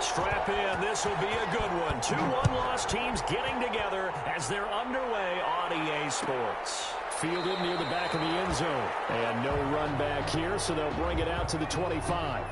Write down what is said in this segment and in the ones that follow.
Strap in. This will be a good one. 2-1 loss teams getting together as they're underway on EA Sports. Fielded near the back of the end zone. And no run back here, so they'll bring it out to the 25.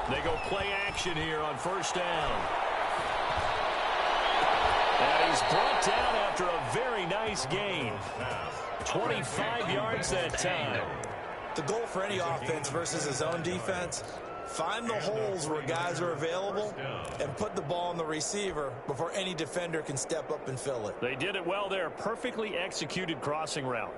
They go play action here on first down. And he's brought down after a very nice gain. 25 yards that time. The goal for any offense versus his own defense, find the holes where guys are available and put the ball on the receiver before any defender can step up and fill it. They did it well there. Perfectly executed crossing route.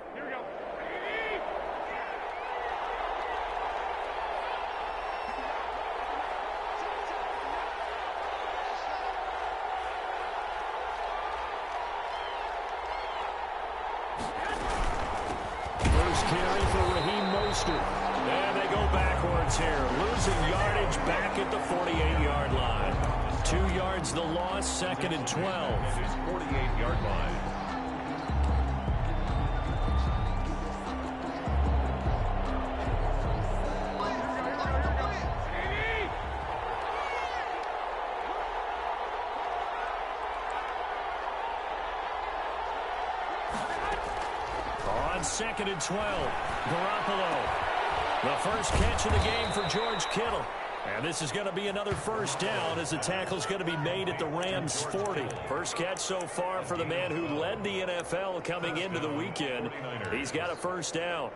And they go backwards here, losing yardage back at the 48-yard line. 2 yards the loss, second and 12. His 48-yard line. On second and 12, Garoppolo. The first catch of the game for George Kittle. And this is going to be another first down as the tackle's going to be made at the Rams 40. First catch so far for the man who led the NFL coming into the weekend. He's got a first down.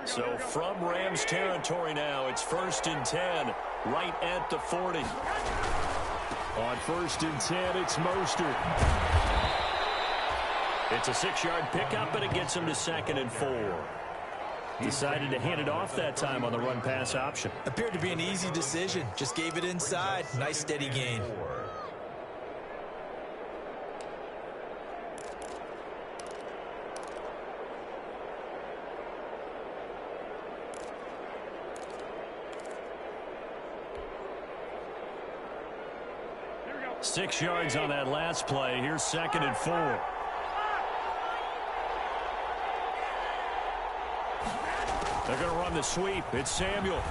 So from Rams territory now, it's first and 10, right at the 40. On first and 10, it's Mostert. It's a 6-yard pickup, and it gets him to second and 4. Decided to hand it off that time on the run-pass option. Appeared to be an easy decision. Just gave it inside. Nice steady gain. Six yards on that last play. Here's second and 4. They're going to run the sweep. It's Samuel.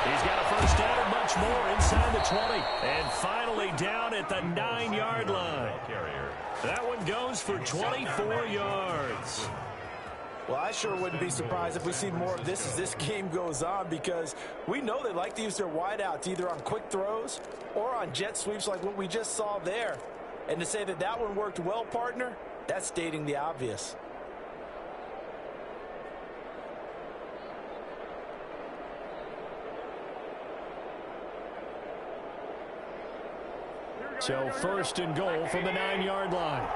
He's got a first down and much more inside the 20. And finally down at the 9-yard line. That one goes for 24 yards. Well, I sure wouldn't be surprised if we see more of this as this game goes on, because we know they like to use their wideouts either on quick throws or on jet sweeps like what we just saw there. And to say that that one worked well, partner, that's stating the obvious. So first and goal from the 9-yard line.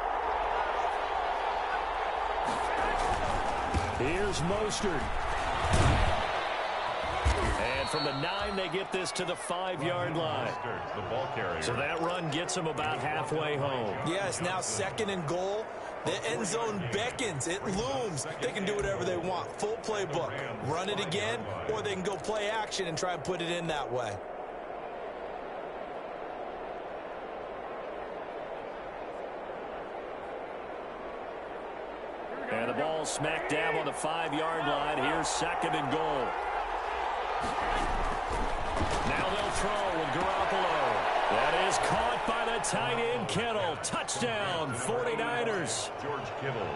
Here's Mostert. And from the 9, they get this to the 5-yard line. The ball carrier. So that run gets them about halfway home. Yeah, it's now second and goal. The end zone beckons. It looms. They can do whatever they want. Full playbook. Run it again, or they can go play action and try and put it in that way. And the ball smack dab on the 5-yard line. Here's second and goal. Now they'll throw with Garoppolo. That is caught by the tight end, Kittle. Touchdown, 49ers. George Kittle.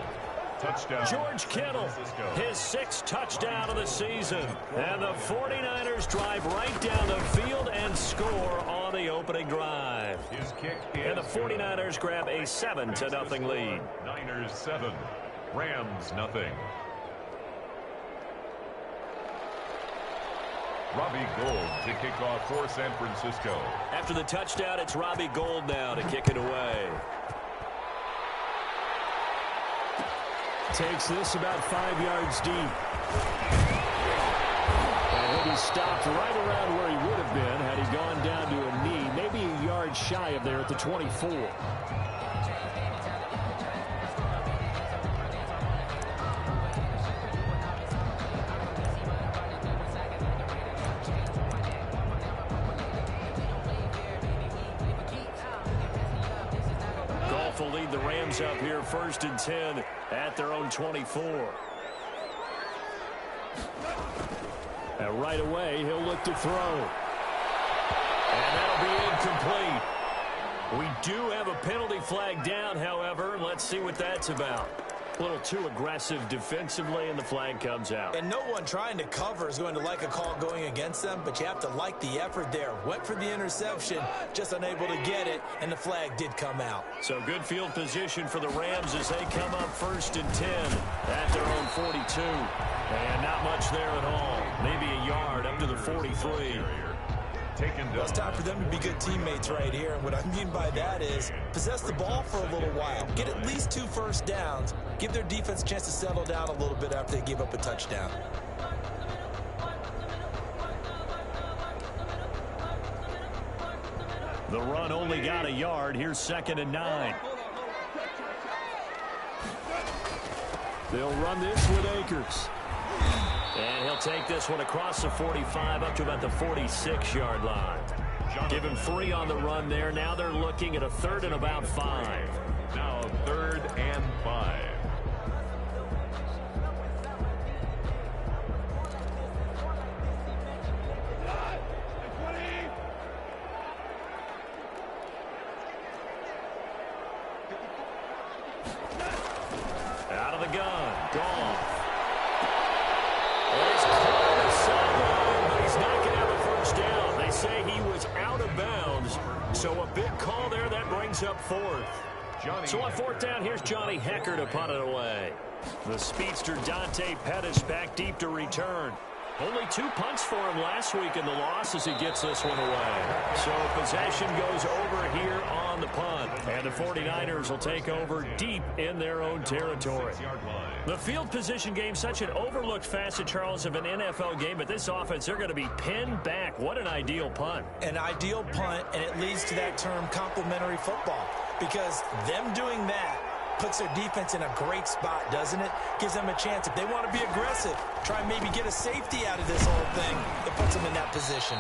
Touchdown. George Kittle, his 6th touchdown of the season. And the 49ers drive right down the field and score on the opening drive. His kick is and the 49ers grab a 7-0 lead. Niners 7. Rams nothing. Robbie Gould to kick off for San Francisco. After the touchdown, it's Robbie Gould now to kick it away. Takes this about 5 yards deep. And he'll be stopped right around where he would have been had he gone down to a knee, maybe a yard shy of there at the 24. Will lead the Rams up here 1st and 10 at their own 24. And right away, he'll look to throw. And that'll be incomplete. We do have a penalty flag down, however. Let's see what that's about. A little too aggressive defensively, and the flag comes out. And no one trying to cover is going to like a call going against them, but you have to like the effort there. Went for the interception, just unable to get it, and the flag did come out. So good field position for the Rams as they come up 1st and 10 at their own 42. And not much there at all. Maybe a yard up to the 43. Well, it's time for them to be good teammates right here. And what I mean by that is possess the ball for a little while. Get at least 2 first downs. Give their defense a chance to settle down a little bit after they give up a touchdown. The run only got a yard. Here's 2nd and 9. They'll run this with Akers. And he'll take this one across the 45 up to about the 46-yard line. Give him 3 on the run there. Now they're looking at a 3rd and about 5. Now 3rd and 5. Out of the gun. Goff. He's caught on the sideline, but he's not going to have a first down. They say he was out of bounds. So a big call there. That brings up 4th. So on 4th down, here's Johnny Hekker to punt it away. The speedster Dante Pettis back deep to return. Only 2 punts for him last week in the loss as he gets this one away. So possession goes over here on the punt. And the 49ers will take over deep in their own territory. The field position game, such an overlooked facet, Charles, of an NFL game. But this offense, they're going to be pinned back. What an ideal punt. An ideal punt, and it leads to that term complementary football. Because them doing that puts their defense in a great spot, doesn't it? Gives them a chance. If they want to be aggressive, try and maybe get a safety out of this whole thing, it puts them in that position.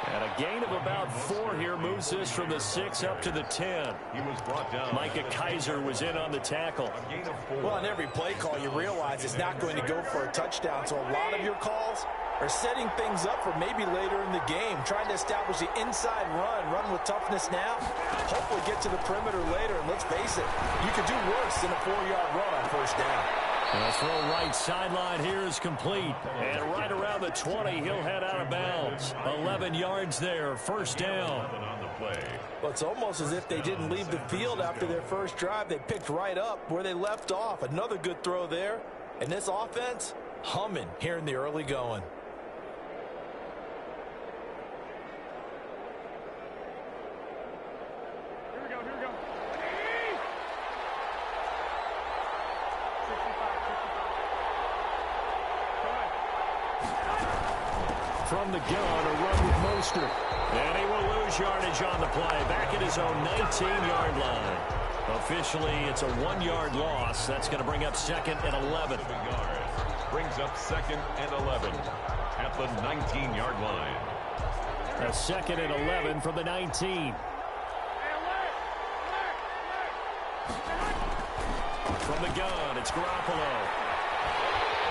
And a gain of about 4 here moves this from the 6 up to the 10. He was brought down. Micah Kiser was in on the tackle. Well, on every play call, you realize it's not going to go for a touchdown. So a lot of your calls are setting things up for maybe later in the game, trying to establish the inside run with toughness now, hopefully get to the perimeter later. And let's face it, you could do worse than a 4-yard run on 1st down. And the throw right sideline here is complete. And right around the 20, he'll head out of bounds. 11 yards there, 1st down. Well, it's almost as if they didn't leave the field after their first drive. They picked right up where they left off. Another good throw there. And this offense, humming here in the early going. From the gun, a run with Mostert. And he will lose yardage on the play. Back at his own 19-yard line. Officially, it's a 1-yard loss. That's going to bring up 2nd and 11. Brings up 2nd and 11 at the 19-yard line. A 2nd and 11 from the 19. From the gun, it's Garoppolo.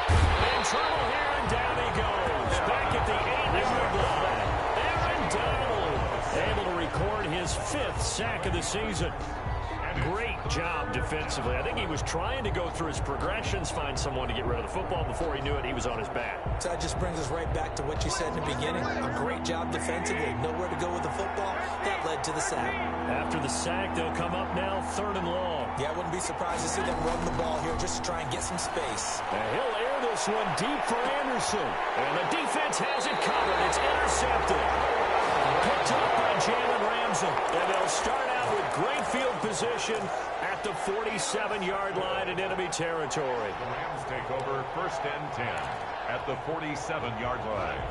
In trouble here, and down he goes. Back at the 8-yard line. Aaron Donald able to record his 5th sack of the season. Great job defensively. I think he was trying to go through his progressions, find someone to get rid of the football. Before he knew it, he was on his back. So that just brings us right back to what you said in the beginning. A great job defensively. Nowhere to go with the football. That led to the sack. After the sack, they'll come up now 3rd and long. Yeah, I wouldn't be surprised to see them run the ball here just to try and get some space. And he'll air throw this one deep for Anderson. And the defense has it covered. It's intercepted. Picked up by Jalen Ramsey. And they'll start out with great field position at the 47-yard line in enemy territory. The Rams take over 1st and 10 at the 47-yard line.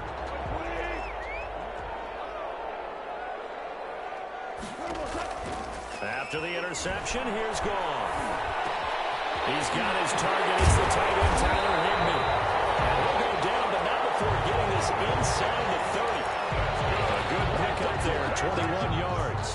After the interception, here's Goff. He's got his target. It's the tight end, Tyler Higbee. And he'll go down, but not before getting this inside the 30. A good pickup there, 21 yards.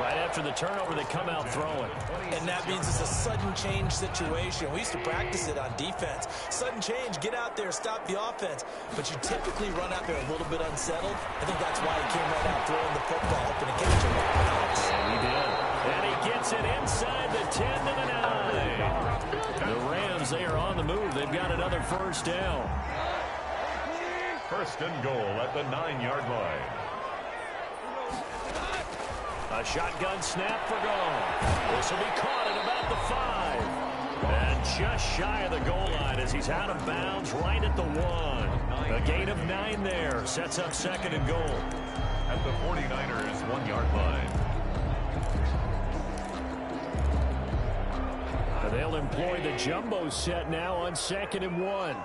Right after the turnover, they come out throwing. And that means it's a sudden change situation. We used to practice it on defense. Sudden change, get out there, stop the offense. But you typically run out there a little bit unsettled. I think that's why he came right out throwing the football, hoping to catch him. And he did. And he gets it inside the 10 to the 9. The Rams, they are on the move. They've got another first down. 1st and goal at the 9-yard line. A shotgun snap for Goff. This will be caught at about the 5. And just shy of the goal line as he's out of bounds right at the 1. A gain of 9 there. Sets up 2nd and goal. At the 49ers 1-yard line. And they'll employ the jumbo set now on 2nd and 1.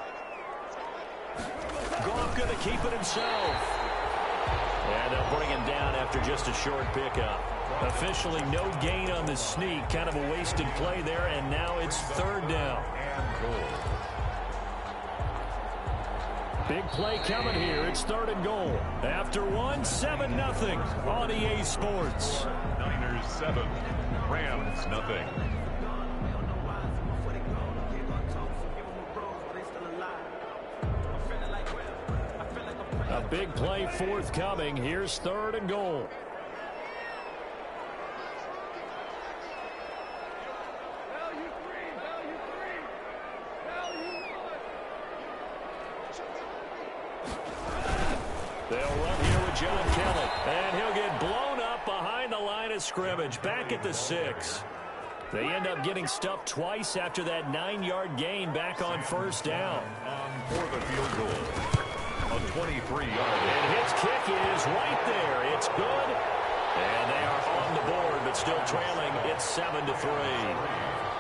Goff going to keep it himself. And they'll bring him down after just a short pickup. Officially no gain on the sneak. Kind of a wasted play there, and now it's 3rd down. And goal. Big play coming here. It's 3rd and goal. After 1, 7-0 on EA Sports. Niners 7, Rams nothing. A big play forthcoming. Here's 3rd and goal. They'll run here with John Kelly. And he'll get blown up behind the line of scrimmage. Back at the 6. They end up getting stuffed twice after that 9-yard gain back on 1st down. On for the field goal. A 23-yard. And his kick is right there. It's good. And they are on the board, but still trailing. It's 7-3.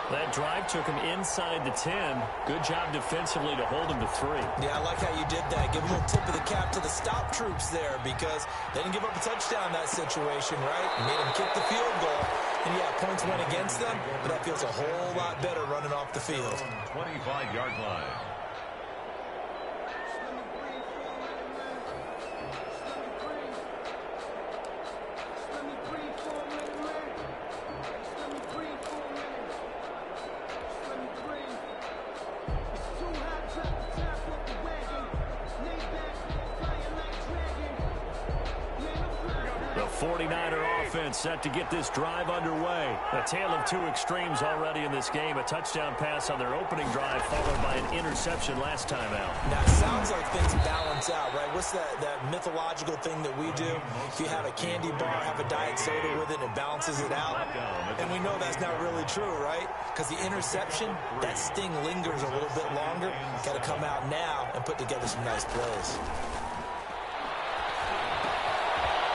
That drive took him inside the 10. Good job defensively to hold him to 3. Yeah, I like how you did that. Give a little tip of the cap to the stop troops there because they didn't give up a touchdown in that situation, right? You made them kick the field goal. And, yeah, points went against them, but that feels a whole lot better running off the field. 25-yard line. The 49er offense set to get this drive underway. A tale of 2 extremes already in this game. A touchdown pass on their opening drive followed by an interception last time out. Now, it sounds like things balance out, right? What's that mythological thing that we do? If you have a candy bar, have a diet soda with it, and it balances it out. And we know that's not really true, right? Because the interception, that sting lingers a little bit longer. Got to come out now and put together some nice plays.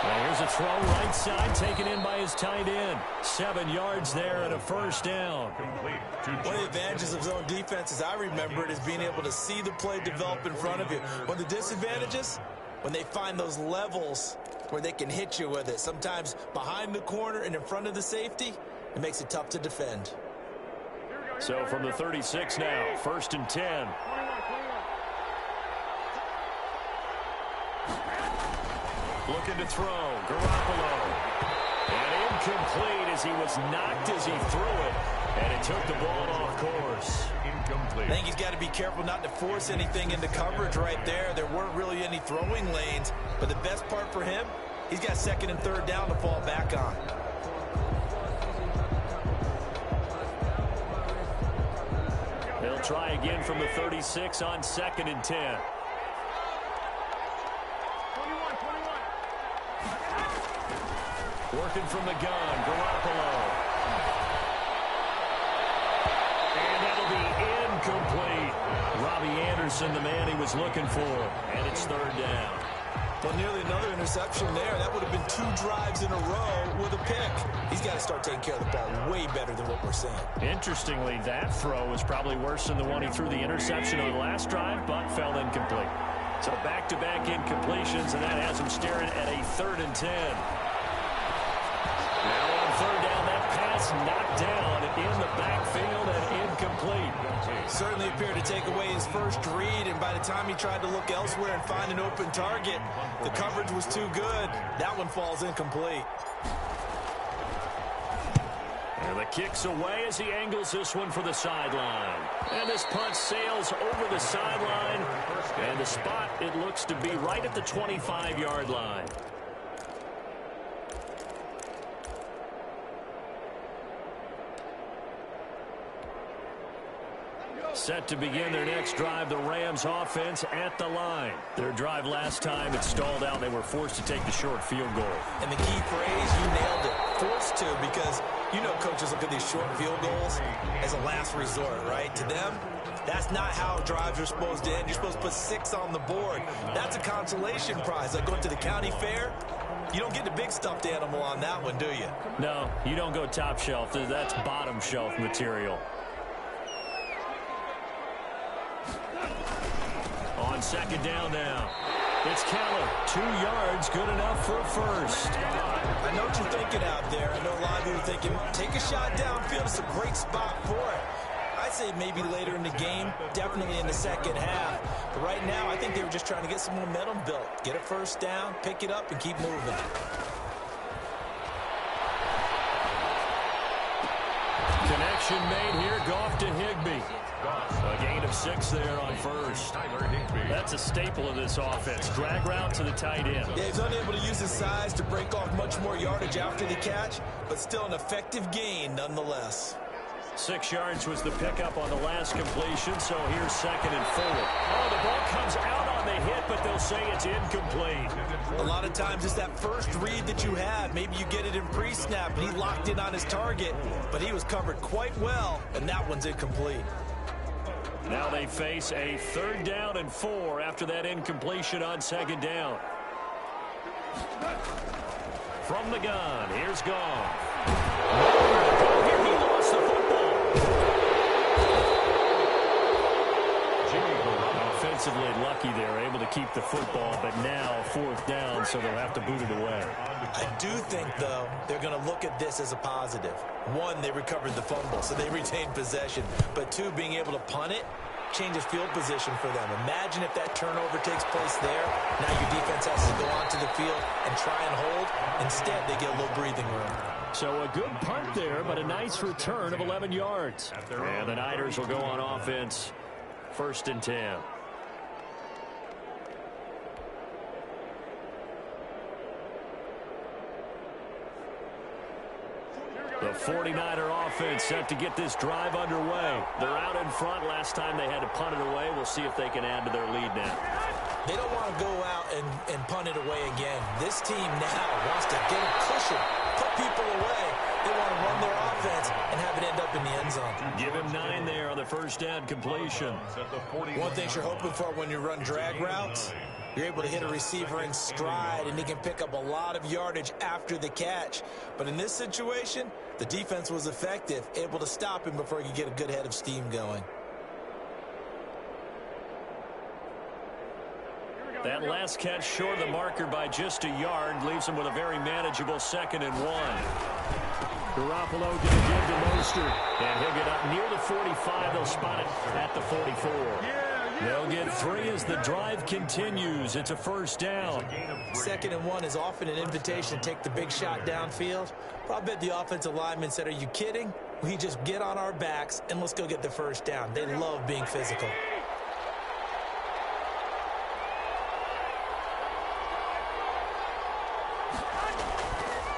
Well, here's a throw right side taken in by his tight end. 7 yards there and a first down. One of the advantages of zone defense, as I remember it, is being able to see the play develop in front of you. One of the disadvantages, when they find those levels where they can hit you with it, sometimes behind the corner and in front of the safety, it makes it tough to defend. So from the 36 now, 1st and 10. Looking to throw, Garoppolo. And incomplete as he was knocked as he threw it. And it took the ball off course. Incomplete. I think he's got to be careful not to force anything into coverage right there. There weren't really any throwing lanes. But the best part for him, he's got 2nd and 3rd down to fall back on. They'll try again from the 36 on 2nd and 10. Working from the gun, Garoppolo. And that'll be incomplete. Anderson the man he was looking for, and it's third down. Well, nearly another interception there. That would have been 2 drives in a row with a pick. He's got to start taking care of the ball way better than what we're seeing. Interestingly, that throw was probably worse than the one he threw the interception on last drive, but fell incomplete. So back-to-back incompletions, and that has him staring at a 3rd and 10. Now on third down, that pass knocked down in the backfield and incomplete. Certainly appeared to take away his first read, and by the time he tried to look elsewhere and find an open target, the coverage was too good. That one falls incomplete. And the kick's away as he angles this one for the sideline. And this punt sails over the sideline. And the spot, it looks to be right at the 25-yard line. Set to begin their next drive, the Rams offense at the line. Their drive last time, it stalled out. They were forced to take the short field goal. And the key phrase, you nailed it, forced to, because you know coaches look at these short field goals as a last resort, right? To them, that's not how drives are supposed to end. You're supposed to put 6 on the board. That's a consolation prize. Like going to the county fair, you don't get the big stuffed animal on that one, do you? No, you don't go top shelf. That's bottom shelf material. On second down now. It's Keller. 2 yards, good enough for a first. I know what you're thinking out there. I know a lot of you are thinking, take a shot downfield. It's a great spot for it. I'd say maybe later in the game, definitely in the second half. But right now, I think they were just trying to get some momentum built. Get a first down, pick it up, and keep moving. Connection made here. Goff to Higbee. A gain of 6 there on first. That's a staple of this offense. Drag route to the tight end. Yeah, he's unable to use his size to break off much more yardage after the catch, but still an effective gain nonetheless. 6 yards was the pickup on the last completion, so here's 2nd and 4. Oh, the ball comes out on the hit, but they'll say it's incomplete. A lot of times it's that first read that you have. Maybe you get it in pre-snap, and he locked in on his target, but he was covered quite well, and that one's incomplete. Now they face a 3rd down and 4 after that incompletion on 2nd down. From the gun, here's Goff. Here he lost the football. Offensively lucky they're able to keep the football, but now 4th down, so they'll have to boot it away. I do think, though, they're going to look at this as a positive. 1, they recovered the fumble, so they retained possession. But 2, being able to punt it changes field position for them. Imagine if that turnover takes place there. Now your defense has to go onto the field and try and hold. Instead, they get a little breathing room. So a good punt there, but a nice return of 11 yards. And the Niners will go on offense. 1st and 10. The 49er offense set to get this drive underway. They're out in front. Last time they had to punt it away. We'll see if they can add to their lead now. They don't want to go out and punt it away again. This team now wants to get a cushion, put people away. They want to run their offense and have it end up in the end zone. Give him 9 there on the 1st down completion. One thing you're hoping for when you run drag routes, you're able to hit a receiver in stride, and he can pick up a lot of yardage after the catch. But in this situation, the defense was effective, able to stop him before he could get a good head of steam going. That last catch short of the marker by just a yard leaves him with a very manageable 2nd and 1. Garoppolo going to give to Mostert, and he'll get up near the 45. They'll spot it at the 44. They'll get 3 as the drive continues. It's a 1st down. 2nd and 1 is often an invitation to take the big shot downfield. But I bet the offensive lineman said, are you kidding? We just get on our backs and let's go get the 1st down. They love being physical.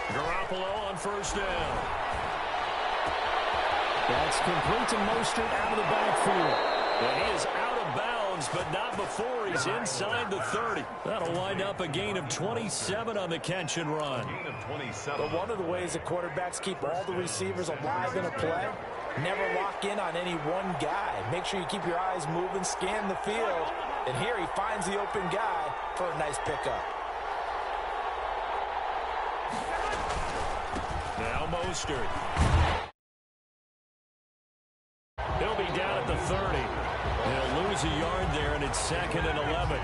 Garoppolo on 1st down. That's complete to Mostert out of the backfield. And he is out of bounds, but not before he's inside the 30. That'll wind up a gain of 27 on the catch and run. But one of the ways that quarterbacks keep all the receivers alive in a play Never lock in on any one guy. Make sure you keep your eyes moving, scan the field. And here he finds the open guy for a nice pickup. Now Mostert. He'll be down at the 30. He'll lose a yard there, and it's 2nd and 11.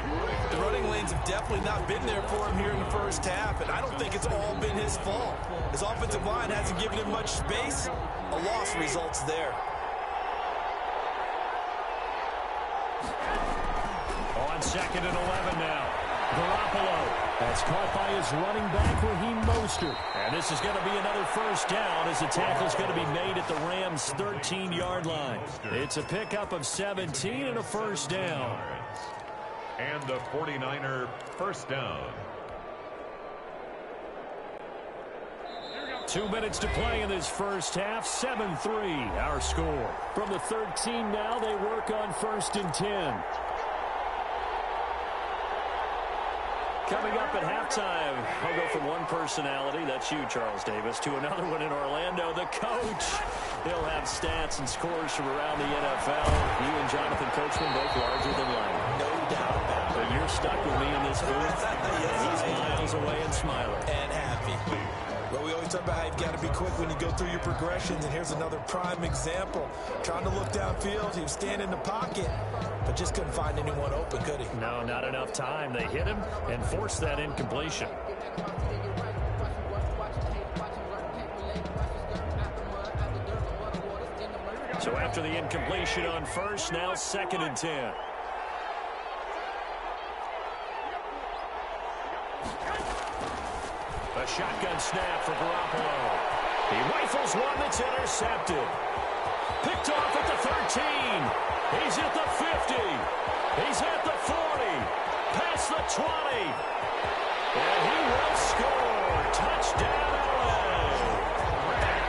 The running lanes have definitely not been there for him here in the first half, and I don't think it's all been his fault. His offensive line hasn't given him much space. A loss results there. On 2nd and 11 now. Garoppolo. That's caught by his running back, Raheem Mostert. And this is going to be another first down as the tackle's going to be made at the Rams' 13-yard line. It's a pickup of 17 and a first down. And the 49er first down. 2 minutes to play in this first half. 7-3 our score. From the 13 now, they work on 1st and 10. Coming up at halftime, I'll go from one personality, that's you, Charles Davis, to another one in Orlando, the coach. He'll have stats and scores from around the NFL. You and Jonathan Coachman both larger than life. No doubt about it. But you're stuck with me in this booth. He's miles away and smiling. And happy. Well, we always talk about how you've got to be quick when you go through your progressions, and here's another prime example. Trying to look downfield, he was standing in the pocket, but just couldn't find anyone open, could he? No, not enough time. They hit him and forced that incompletion. So after the incompletion on first, now 2nd and 10. A shotgun snap for Garoppolo. He rifles one that's intercepted. Picked off at the 13. He's at the 50. He's at the 40. Past the 20. And he will score. Touchdown, LA.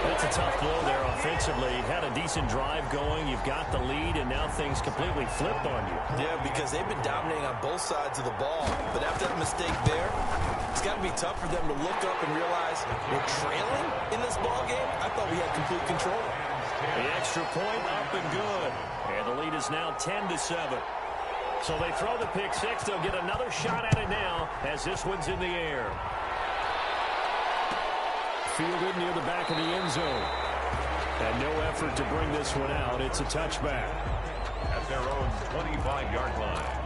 That's a tough blow there offensively. Had a decent drive going. You've got the lead, and now things completely flip on you. Yeah, because they've been dominating on both sides of the ball. But after that mistake there, it's got to be tough for them to look up and realize we're trailing in this ball game. I thought we had complete control. The extra point up and good. And the lead is now 10-7. So they throw the pick six. They'll get another shot at it now as this one's in the air. Fielded near the back of the end zone. And no effort to bring this one out. It's a touchback. At their own 25-yard line.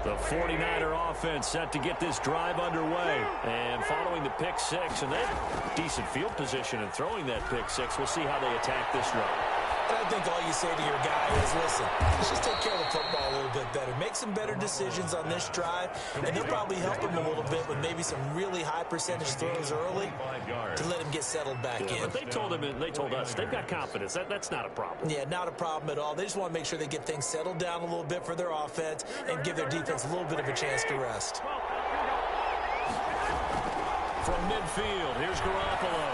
The 49er offense set to get this drive underway. And following the pick six, and they have decent field position in throwing that pick six. We'll see how they attack this drive. And I think all you say to your guy is, listen, let's just take care of the football a little bit better. Make some better decisions on this drive, and they'll probably help him a little bit with maybe some really high percentage throws early to let him get settled back in. But they told us they've got confidence. That's not a problem. Yeah, not a problem at all. They just want to make sure they get things settled down a little bit for their offense and give their defense a little bit of a chance to rest. From midfield, here's Garoppolo.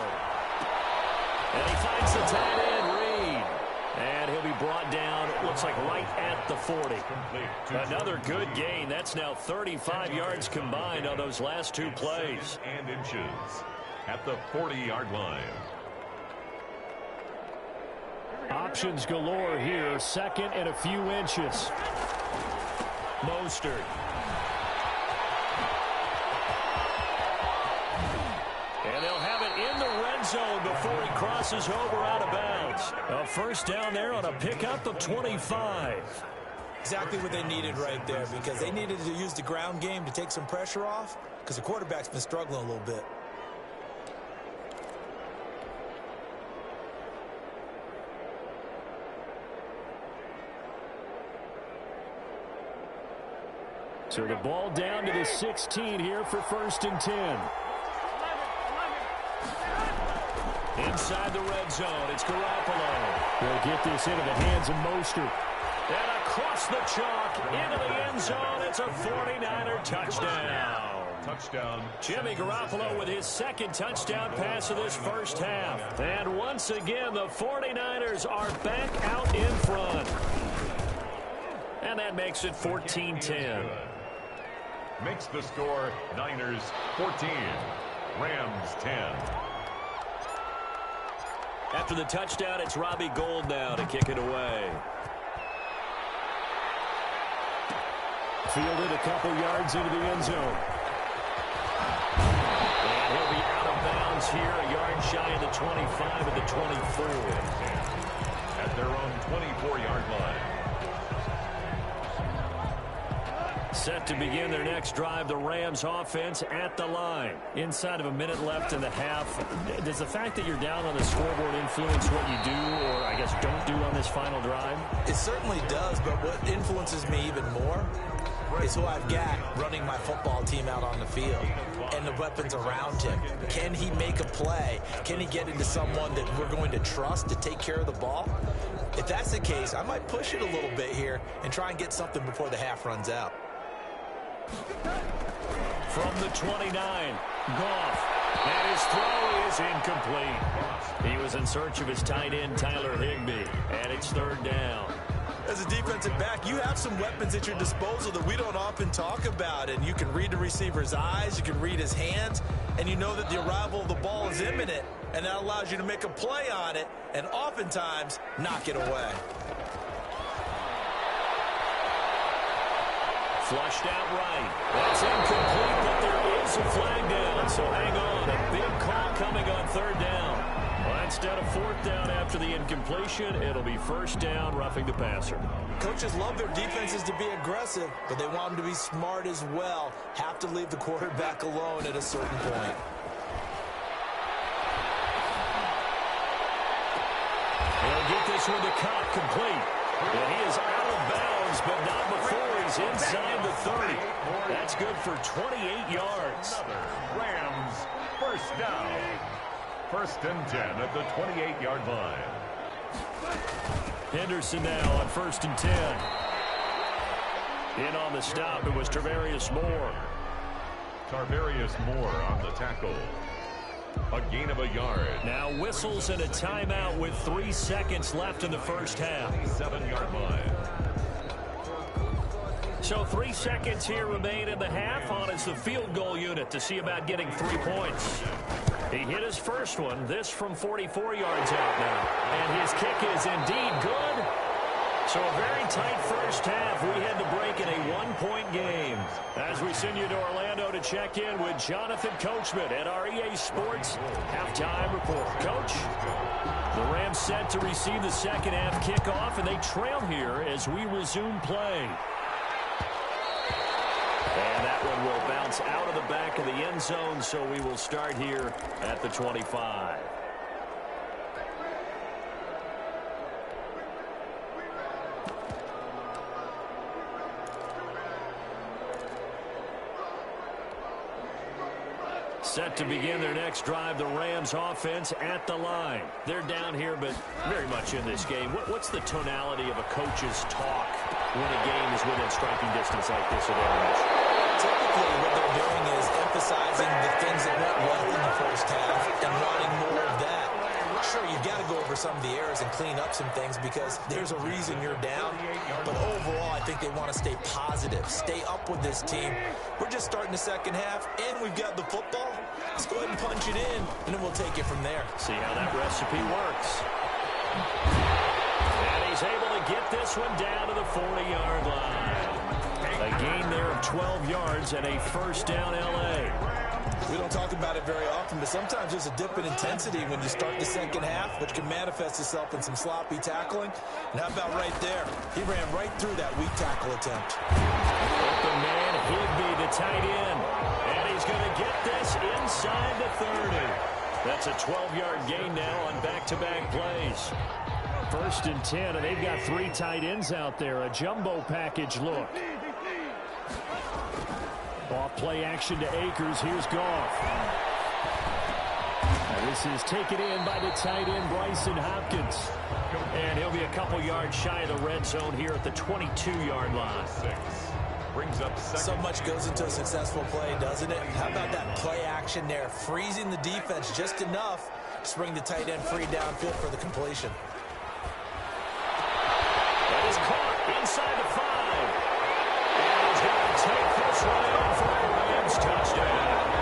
And he finds the tight end, Reed. And he'll be brought down, it looks like right at the 40. Another good gain. That's now 35 yards combined on those last two plays. And inches at the 40-yard line. Options galore here. 2nd and a few inches. Mostert. And they'll have it in the red zone before he crosses over out of bounds. A first down there on a pickup of 25. Exactly what they needed right there, because they needed to use the ground game to take some pressure off, because the quarterback's been struggling a little bit. So the ball down to the 16 here for 1st and 10. Inside the red zone, it's Garoppolo. They'll get this into the hands of Mostert. And across the chalk, into the end zone, it's a 49er touchdown. Touchdown. Jimmy Garoppolo with his second touchdown pass of this first half. And once again, the 49ers are back out in front. And that makes it 14-10. Makes the score Niners 14, Rams 10. After the touchdown, it's Robbie Gould now to kick it away. Fielded a couple yards into the end zone. And he'll be out of bounds here, a yard shy of the 25 at the 24. At their own 24-yard line. Set to begin their next drive, the Rams offense at the line. Inside of a minute left in the half. Does the fact that you're down on the scoreboard influence what you do, or I guess don't do on this final drive? It certainly does, but what influences me even more is who I've got running my football team out on the field and the weapons around him. Can he make a play? Can he get into someone that we're going to trust to take care of the ball? If that's the case, I might push it a little bit here and try and get something before the half runs out. From the 29, Goff, and his throw is incomplete. He was in search of his tight end, Tyler Higbee, and it's third down. As a defensive back, you have some weapons at your disposal that we don't often talk about, and you can read the receiver's eyes, you can read his hands, and you know that the arrival of the ball is imminent, and that allows you to make a play on it and oftentimes knock it away. Flushed out right. That's incomplete, but there is a flag down, so hang on. A big call coming on third down. Well, instead of fourth down after the incompletion, it'll be first down, roughing the passer. Coaches love their defenses to be aggressive, but they want them to be smart as well. Have to leave the quarterback alone at a certain point. He'll get this one to Cobb, complete. And he is out of bounds, but not before he's inside the 30. That's good for 28 yards. Rams first down. First and 10 at the 28-yard line. Henderson now on first and 10. In on the stop, it was Tarvarius Moore. Tarvarius Moore on the tackle. A gain of a yard. Now whistles and a timeout with 3 seconds left in the first half. 7-yard line. So 3 seconds here remain in the half on as the field goal unit to see about getting 3 points. He hit his first one, this from 44 yards out now. And his kick is indeed good. So a very tight first half. We had to break in a 1-point game. As we send you to Orlando to check in with Jonathan Coachman at our EA Sports Halftime Report. Coach, the Rams set to receive the second half kickoff, and they trail here as we resume play. And that one will bounce out of the back of the end zone, so we will start here at the 25. Set to begin their next drive, the Rams offense at the line. They're down here, but very much in this game. What's the tonality of a coach's talk when a game is within striking distance like this at Arrowhead? Typically, what they're doing is emphasizing the things that went well in the first half and wanting more of that. Sure, you've got to go over some of the errors and clean up some things because there's a reason you're down. But overall, I think they want to stay positive, stay up with this team. We're just starting the second half, and we've got the football. Let's go ahead and punch it in, and then we'll take it from there. See how that recipe works. And he's able to get this one down to the 40-yard line. A gain there of 12 yards and a first down L.A. We don't talk about it very often, but sometimes there's a dip in intensity when you start the second half, which can manifest itself in some sloppy tackling. And how about right there? He ran right through that weak tackle attempt. Open man, Higbee, the tight end. And he's going to get this inside the 30. That's a 12-yard gain now on back-to-back plays. First and 10, and they've got 3 tight ends out there. A jumbo package look. Off play action to Akers. Here's Goff. Now this is taken in by the tight end, Bryson Hopkins. And he'll be a couple yards shy of the red zone here at the 22-yard line. Brings up second. So much goes into a successful play, doesn't it? How about that play action there? Freezing the defense just enough to bring the tight end free downfield for the completion. That is caught inside the 5. And he's going to take this one in for a Rams touchdown.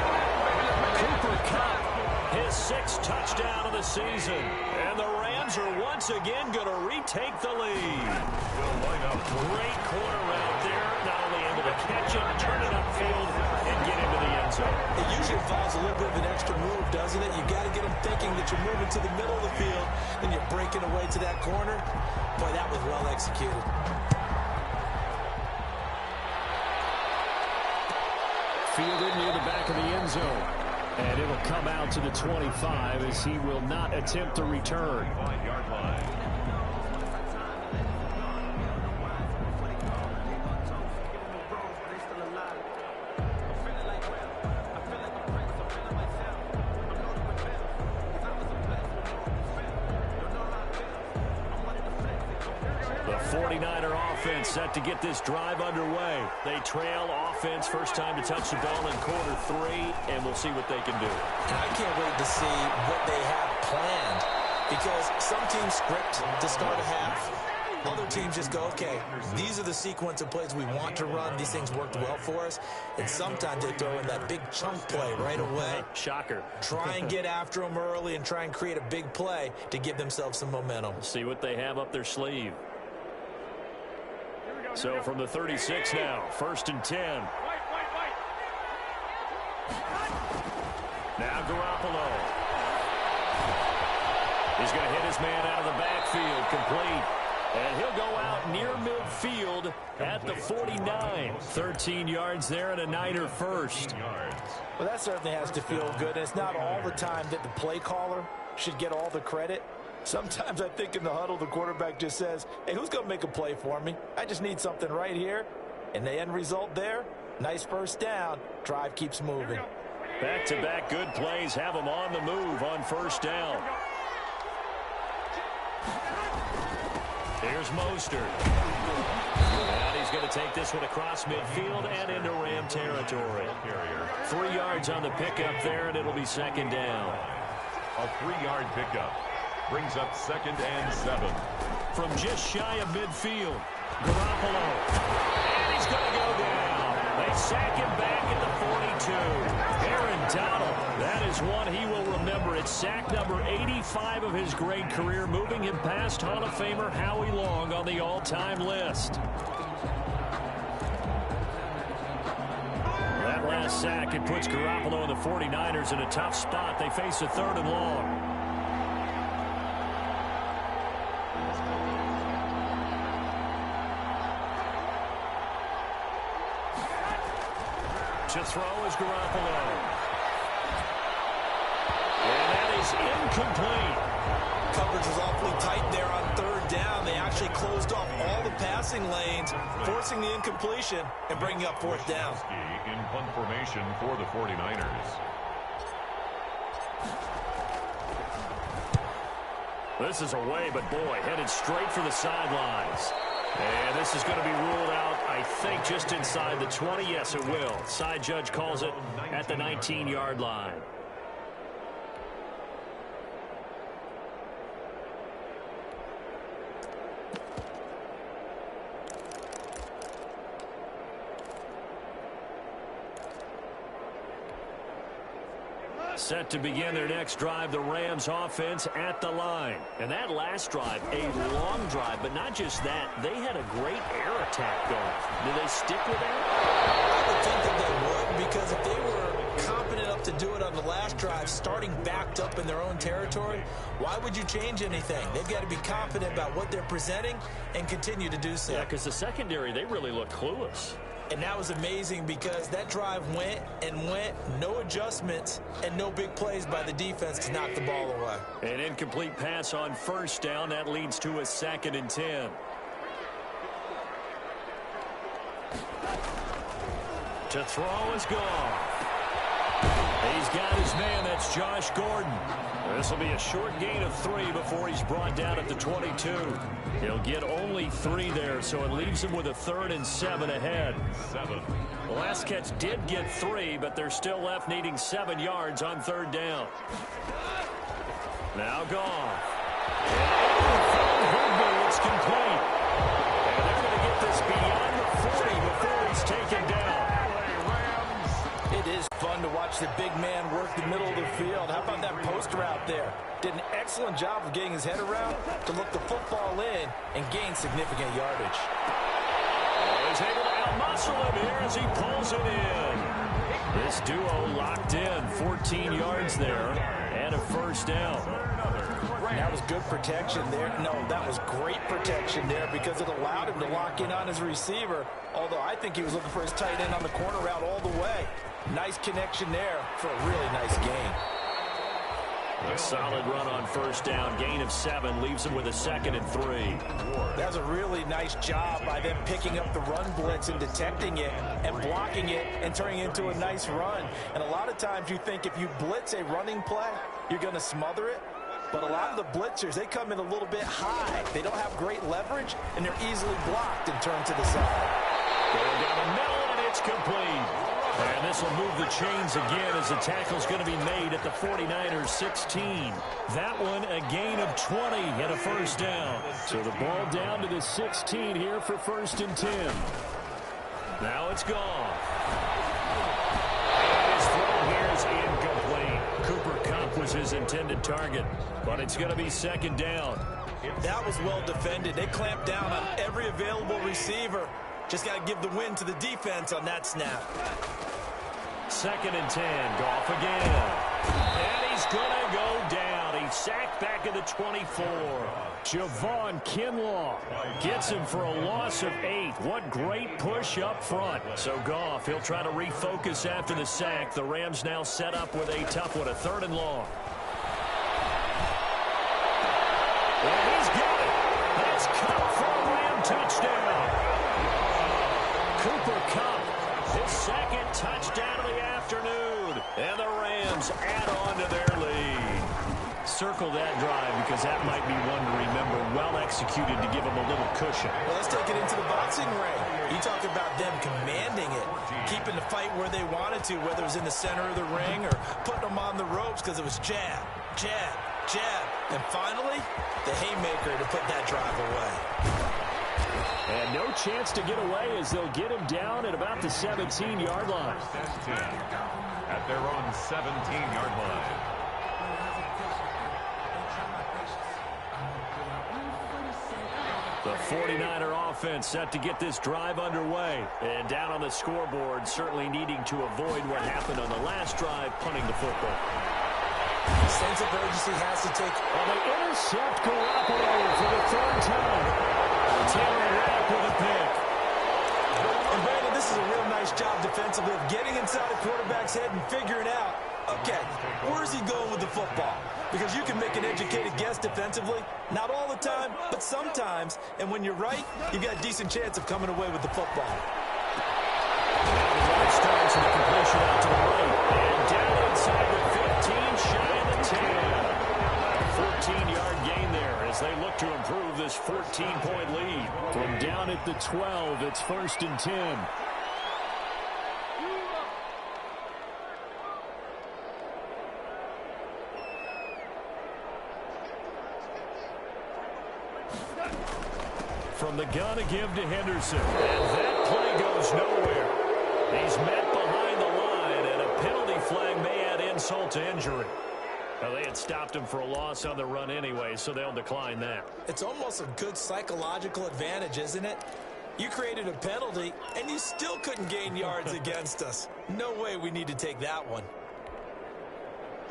Cooper Kupp, his 6th touchdown of the season. And the Rams are once again going to retake the lead. Great corner out there. Not only able to catch it, turn it upfield, and get into the end zone. It usually involves a little bit of an extra move, doesn't it? You got to get them thinking that you're moving to the middle of the field, and you're breaking away to that corner. Boy, that was well executed. Fielded near the back of the end zone. And it'll come out to the 25 as he will not attempt to return. 5-yard line. The 49er offense set to get this drive underway. They trail offense, first time to touch the ball in quarter 3, and we'll see what they can do. And I can't wait to see what they have planned, because some teams script to start a half. Other teams just go, okay, these are the sequence of plays we want to run. These things worked well for us. And sometimes they throw in that big chunk play right away. Shocker. Try and get after them early and try and create a big play to give themselves some momentum. See what they have up their sleeve. So from the 36 now, 1st and 10. Now Garoppolo. He's going to hit his man out of the backfield, complete. And he'll go out near midfield at the 49. 13 yards there and a Niner first. Well, that certainly has to feel good. And it's not all the time that the play caller should get all the credit. Sometimes I think in the huddle, the quarterback just says, hey, who's going to make a play for me? I just need something right here. And the end result there, nice first down. Drive keeps moving. Back-to-back good plays have them on the move on first down. Here's Mostert. And he's going to take this one across midfield and into Ram territory. 3 yards on the pickup there, and it'll be 2nd down. A 3-yard pickup. Brings up 2nd and 7. From just shy of midfield, Garoppolo. And he's going to go down. They sack him back at the 42. Aaron Donald, that is one he will remember. It's sack number 85 of his great career, moving him past Hall of Famer Howie Long on the all-time list. That last sack, it puts Garoppolo and the 49ers in a tough spot. They face a 3rd and long. To throw is Garoppolo. And that is incomplete. Coverage was awfully tight there on 3rd down. They actually closed off all the passing lanes, forcing the incompletion and bringing up 4th down. In punt formation for the 49ers. This is away, but boy, headed straight for the sidelines. And this is going to be ruled out, I think, just inside the 20. Yes, it will. Side judge calls it at the 19-yard line. Set to begin their next drive, the Rams offense at the line. And that last drive, a long drive, but not just that. They had a great air attack going. Do they stick with that? I would think that they would, because if they were competent enough to do it on the last drive, starting backed up in their own territory, why would you change anything? They've got to be confident about what they're presenting and continue to do so. Yeah, because the secondary, they really look clueless. And that was amazing because that drive went and went, no adjustments, and no big plays by the defense to knock the ball away. An incomplete pass on 1st down. That leads to a 2nd and 10. To throw is Goff. He's got his man. That's Josh Gordon. This will be a short gain of 3 before he's brought down at the 22. He'll get only 3 there, so it leaves him with a 3rd and 7 ahead. The last catch did get 3, but they're still left needing 7 yards on 3rd down. Now Goff. It's complete. And they're going to get this beyond the 40 before he's taken down. It is fun to watch the big man work the middle of the field. How about that post route there? Did an excellent job of getting his head around to look the football in and gain significant yardage. He's able to outmuscle him here as he pulls it in. This duo locked in. 14 yards there and a 1st down. That was good protection there. No, that was great protection there because it allowed him to lock in on his receiver, although I think he was looking for his tight end on the corner route all the way. Nice connection there for a really nice gain. A solid run on 1st down. Gain of 7 leaves him with a 2nd and 3. That's a really nice job by them picking up the run blitz and detecting it and blocking it and turning it into a nice run. And a lot of times you think if you blitz a running play, you're going to smother it. But a lot of the blitzers, they come in a little bit high. They don't have great leverage, and they're easily blocked and turned to the side. Going down the middle, and it's complete. And this will move the chains again as the tackle's going to be made at the 49ers 16. That one a gain of 20 and a 1st down. So the ball down to the 16 here for 1st and 10. Now it's gone. And his throw here is incomplete. Cooper Kupp was his intended target, but it's going to be 2nd down. That was well defended. They clamped down on every available receiver. Just got to give the win to the defense on that snap. 2nd and 10. Goff again. And he's going to go down. He's sacked back at the 24. Javon Kinlaw gets him for a loss of 8. What great push up front. So Goff, he'll try to refocus after the sack. The Rams now set up with a tough one, a 3rd and long. And he's got it. That's Kupp for a Ram touchdown. Cooper Kupp, his 2nd touchdown of the afternoon. And the Rams add on to their lead. Circle that drive because that might be one to remember. Well executed to give them a little cushion. Well, let's take it into the boxing ring. You talk about them commanding it, keeping the fight where they wanted to, whether it was in the center of the ring or putting them on the ropes because it was jab, jab, jab. And finally, the haymaker to put that drive away. And no chance to get away as they'll get him down at about the 17-yard line. At their own 17-yard line. The 49er offense set to get this drive underway. And down on the scoreboard, certainly needing to avoid what happened on the last drive, punting the football. Sense of urgency has to take. Well, they intercept Garoppolo for the 3rd time. Taylor Rapp with a pick. And Brandon, this is a real nice job defensively of getting inside a quarterback's head and figuring out, okay, where's he going with the football? Because you can make an educated guess defensively. Not all the time, but sometimes. And when you're right, you've got a decent chance of coming away with the football. The drive starts with a completion out to the right. And down inside the 15, shy of the 10. 14-yard gain there as they look to improve this 14-point lead. From down at the 12, it's 1st and 10. From the gun, a give to Henderson. And that play goes nowhere. He's met behind the line, and a penalty flag may add insult to injury. Well, they had stopped him for a loss on the run anyway, so they'll decline that. It's almost a good psychological advantage, isn't it? You created a penalty, and you still couldn't gain yards against us. No way we need to take that one.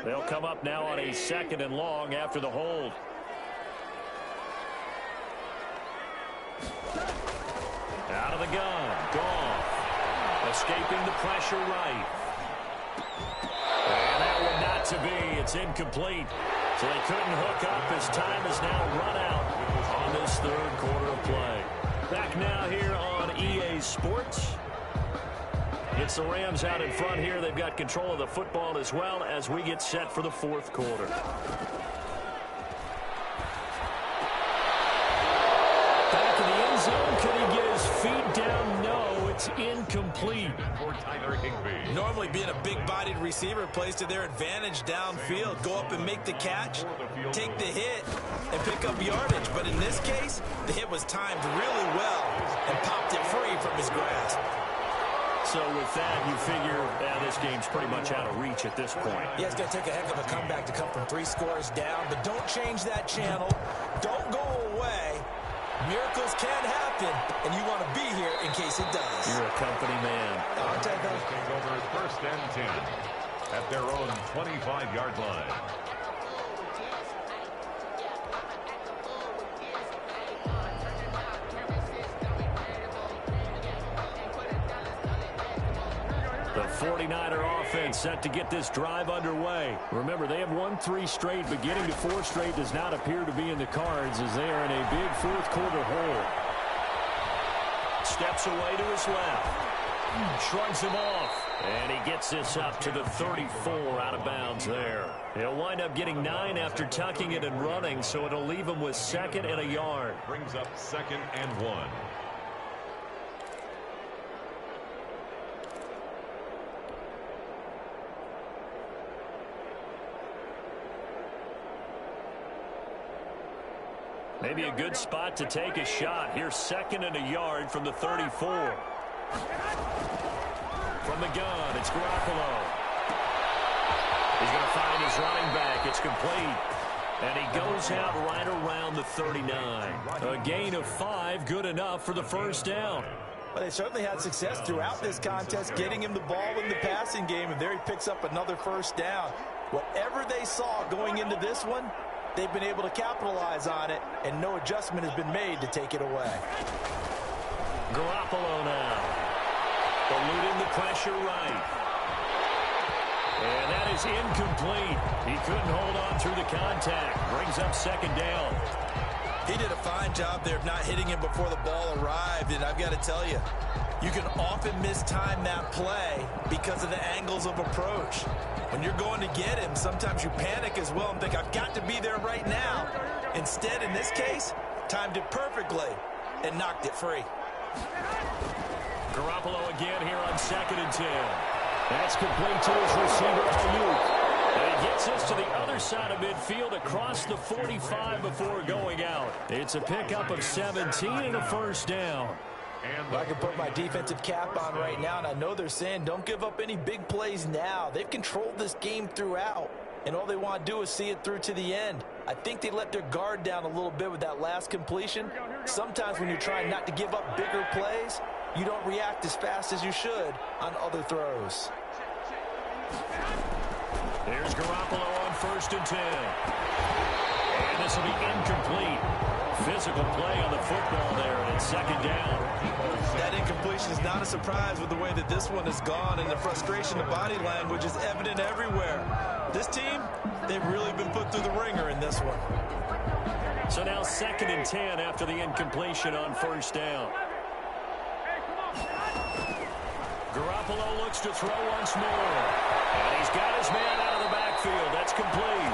They'll come up now on a 2nd and long after the hold. Out of the gun. Goff. Escaping the pressure right. And that one not to be. It's incomplete. So they couldn't hook up. His time is now run out on this 3rd quarter of play. Back now here on EA Sports. It's the Rams out in front here. They've got control of the football as well as we get set for the fourth quarter. Back in the end zone. Could he get his feet down? No, it's incomplete. Normally being a big-bodied receiver plays to their advantage downfield. Go up and make the catch, take the hit, and pick up yardage. But in this case, the hit was timed really well and popped it free from his grasp. So with that, you figure this game's pretty much out of reach at this point. Yeah, it's going to take a heck of a comeback to come from 3 scores down, but don't change that channel. Don't go away. Miracles can happen, and you want to be here in case it does. You're a company man. I'll take that. Take over 1st and 10 at their own 25-yard line. The 49er offense set to get this drive underway. Remember, they have won 3 straight, but getting to 4 straight does not appear to be in the cards as they are in a big fourth quarter hole. Steps away to his left. Shrugs him off. And he gets this up to the 34 out of bounds there. He'll wind up getting 9 after tucking it and running, so it'll leave him with 2nd and a yard. Brings up 2nd and 1. Maybe a good spot to take a shot. Here's 2nd and a yard from the 34. From the gun, it's Garoppolo. He's going to find his running back. It's complete. And he goes out right around the 39. A gain of 5, good enough for the first down. Well, they certainly had success throughout this contest, getting him the ball in the passing game, and there he picks up another first down. Whatever they saw going into this one, they've been able to capitalize on it, and no adjustment has been made to take it away. Garoppolo now. Eluding the pressure right. And that is incomplete. He couldn't hold on through the contact. Brings up 2nd down. He did a fine job there of not hitting him before the ball arrived, and I've got to tell you, you can often mistime that play because of the angles of approach. When you're going to get him, sometimes you panic as well and think, I've got to be there right now. Instead, in this case, timed it perfectly and knocked it free. Garoppolo again here on 2nd and 10. That's complete to his receiver, Ayuk. And he gets us to the other side of midfield across the 45 before going out. It's a pickup of 17 and a first down. I can put my defensive cap on right now, and I know they're saying don't give up any big plays now. They've controlled this game throughout, and all they want to do is see it through to the end. I think they let their guard down a little bit with that last completion. Sometimes when you're trying not to give up bigger plays, you don't react as fast as you should on other throws. There's Garoppolo on 1st and 10. And this will be incomplete. Physical play on the football there, and it's 2nd down. That incompletion is not a surprise with the way that this one has gone, and the frustration, the body language is evident everywhere. This team, they've really been put through the ringer in this one. So now 2nd and 10 after the incompletion on 1st down. Garoppolo looks to throw once more. And he's got his man out of the backfield. That's complete.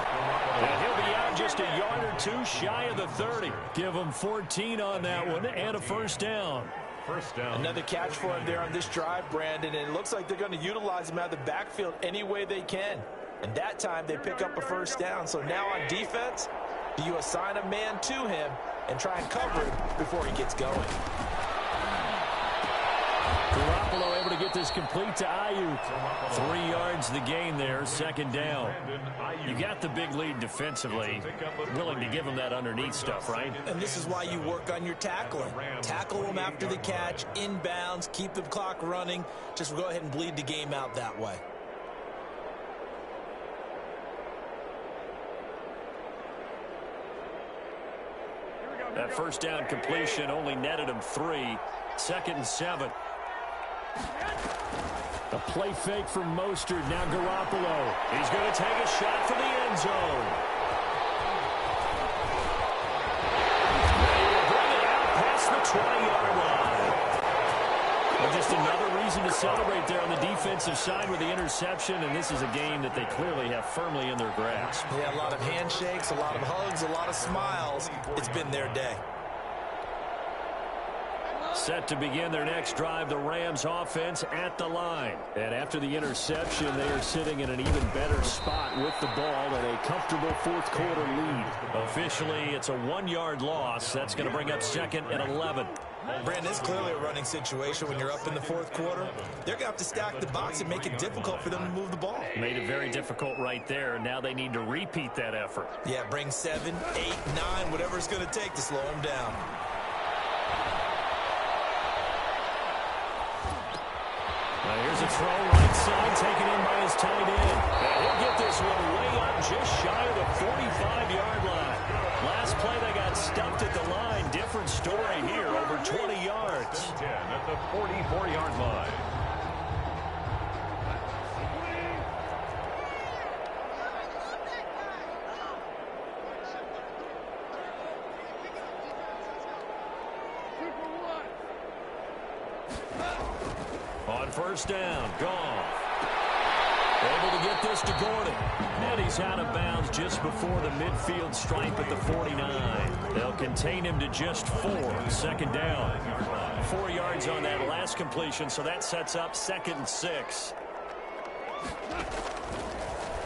And he'll be out just a yard or 2 shy of the 30. Give him 14 on that one and a first down. First down. Another catch for him there on this drive, Brandon, and it looks like they're going to utilize him out of the backfield any way they can. And that time they pick up a first down. So now on defense, do you assign a man to him and try and cover him before he gets going? Garoppolo able to get this complete to Ayuk. 3 yards the gain there, 2nd down. You got the big lead defensively. Willing to give him that underneath stuff, right? And this is why you work on your tackling. Tackle them after the catch, inbounds, keep the clock running. Just go ahead and bleed the game out that way. That first down completion only netted him 3. 2nd and 7. A play fake from Mostert. Now Garoppolo. He's going to take a shot for the end zone. They will bring it out past the 20-yard line. And just another reason to celebrate there on the defensive side with the interception, and this is a game that they clearly have firmly in their grasp. Yeah, a lot of handshakes, a lot of hugs, a lot of smiles. It's been their day. Set to begin their next drive, the Rams offense at the line. And after the interception, they are sitting in an even better spot with the ball and a comfortable fourth quarter lead. Officially, it's a 1-yard loss. That's going to bring up 2nd and 11. Brandon, it's clearly a running situation when you're up in the fourth quarter. They're going to have to stack the box and make it difficult for them to move the ball. Made it very difficult right there. Now they need to repeat that effort. Yeah, bring 7, 8, 9, whatever it's going to take to slow them down. Now here's a throw right side, taken in by his tight end. And he'll get this one way up just shy of the 45-yard line. Last play they got stumped at the line. Different story here, over 20 yards. 10 at the 44-yard line. On first down, Goff. Able to get this to Gordon. And he's out of bounds just before the midfield stripe at the 49. They'll contain him to just 4. 2nd down. 4 yards on that last completion, so that sets up 2nd and 6.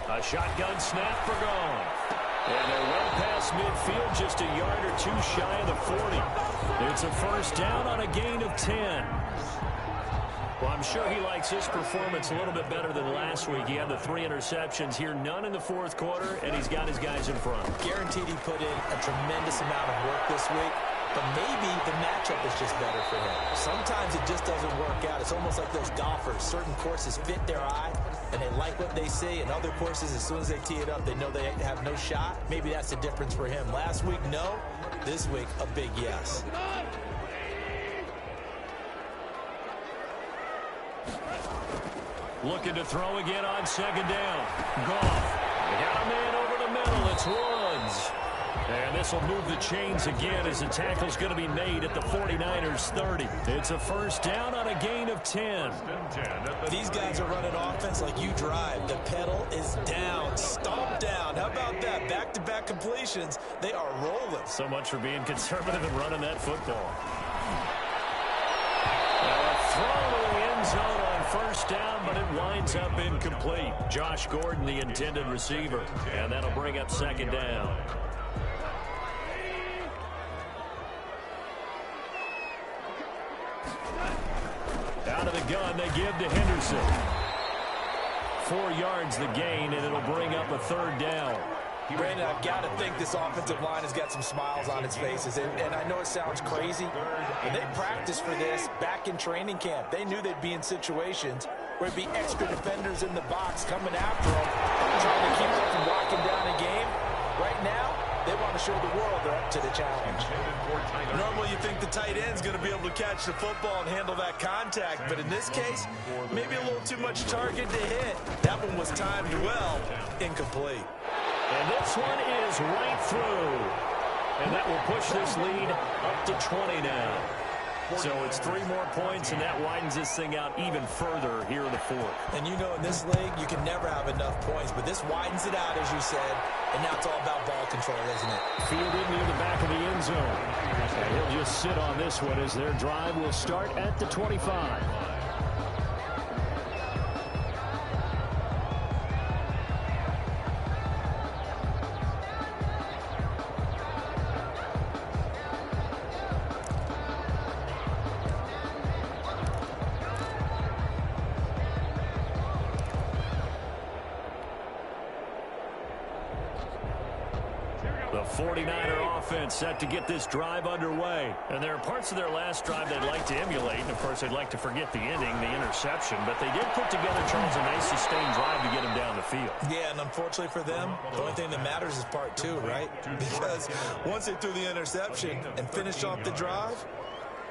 A shotgun snap for Goff. And they're well past midfield, just a yard or 2 shy of the 40. It's a first down on a gain of 10. Well, I'm sure he likes his performance a little bit better than last week. He had the 3 interceptions here, none in the fourth quarter, and he's got his guys in front. Guaranteed he put in a tremendous amount of work this week, but maybe the matchup is just better for him. Sometimes it just doesn't work out. It's almost like those golfers. Certain courses fit their eye, and they like what they see, and other courses, as soon as they tee it up, they know they have no shot. Maybe that's the difference for him. Last week, no. This week, a big yes. Looking to throw again on 2nd down. Goff. They got a man over the middle. It's Woods. And this will move the chains again as the tackle's going to be made at the 49ers 30. It's a first down on a gain of 10. These guys are running offense like you drive. The pedal is down. Stomp down. How about that? Back-to-back completions. They are rolling. So much for being conservative and running that football. A throw to the end zone on first down, but it winds up incomplete. Josh Gordon, the intended receiver. And that'll bring up 2nd down. Out of the gun, they give to Henderson. 4 yards the gain, and it'll bring up a 3rd down. Brandon, I've got to think this offensive line has got some smiles on its faces. And I know it sounds crazy, but they practiced for this back in training camp. They knew they'd be in situations where there'd be extra defenders in the box coming after them, trying to keep them from locking down a game. Right now, they want to show the world they're up to the challenge. Normally you think the tight end's going to be able to catch the football and handle that contact, but in this case, maybe a little too much target to hit. That one was timed well, incomplete. And this one is right through. And that will push this lead up to 20 now. So it's 3 more points, and that widens this thing out even further here in the 4th. And you know in this league, you can never have enough points, but this widens it out, as you said, and now it's all about ball control, isn't it? Fielded near the back of the end zone. And he'll just sit on this one as their drive will start at the 25. The 49er offense set to get this drive underway. And there are parts of their last drive they'd like to emulate. And, of course, they'd like to forget the ending, the interception. But they did put together, Charles, a nice sustained drive to get him down the field. Yeah, and unfortunately for them, the only thing that matters is part 2, right? Because once they threw the interception and finished off the drive,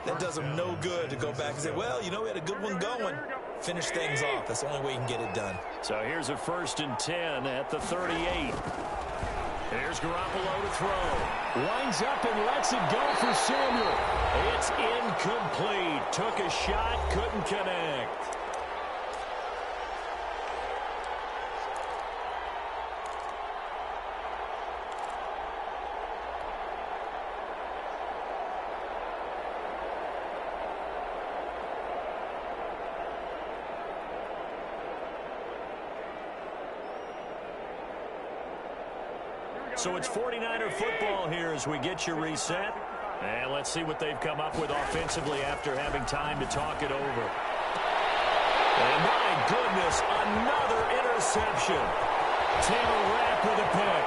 that does them no good to go back and say, well, you know, we had a good one going. Finish things off. That's the only way you can get it done. So here's a 1st and 10 at the 38. Here's Garoppolo to throw. Winds up and lets it go for Samuel. It's incomplete. Took a shot, couldn't connect. So it's 49er football here as we get you reset. And let's see what they've come up with offensively after having time to talk it over. And my goodness, another interception. Taylor Rapp with a pick.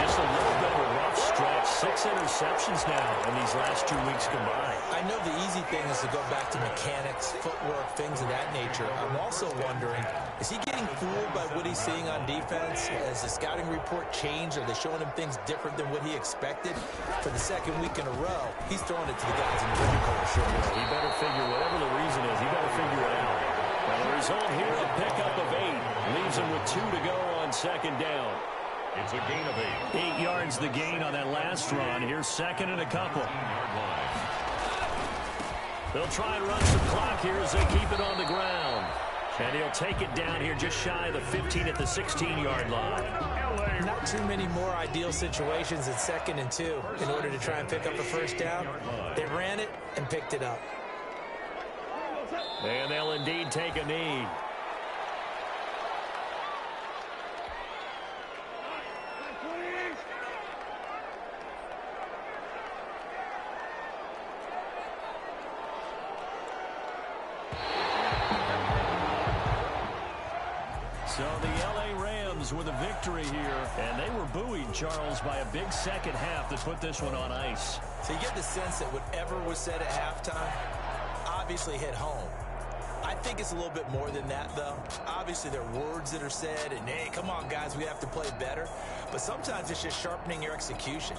Just a little bit of a rough stretch. 6 interceptions now in these last 2 weeks combined. I know the easy thing is to go back to mechanics, footwork, things of that nature. I'm also wondering, is he getting fooled by what he's seeing on defense? Has the scouting report changed? Are they showing him things different than what he expected? For the second week in a row, he's throwing it to the guys in the red color shirt. He better figure, whatever the reason is, he better figure it out. Well, the result here, a pickup of 8. Leaves him with 2 to go on second down. It's a gain of 8. 8 yards the gain on that last run. Here's second and a couple. They'll try and run some clock here as they keep it on the ground. And he'll take it down here just shy of the 15 at the 16-yard line. Not too many more ideal situations at 2nd and 2 in order to try and pick up a first down. They ran it and picked it up. And they'll indeed take a knee. So the L.A. Rams with a victory here, and they were buoyed, Charles, by a big second half that put this one on ice. So you get the sense that whatever was said at halftime obviously hit home. I think it's a little bit more than that, though. Obviously, there are words that are said, and, hey, come on, guys, we have to play better. But sometimes it's just sharpening your execution,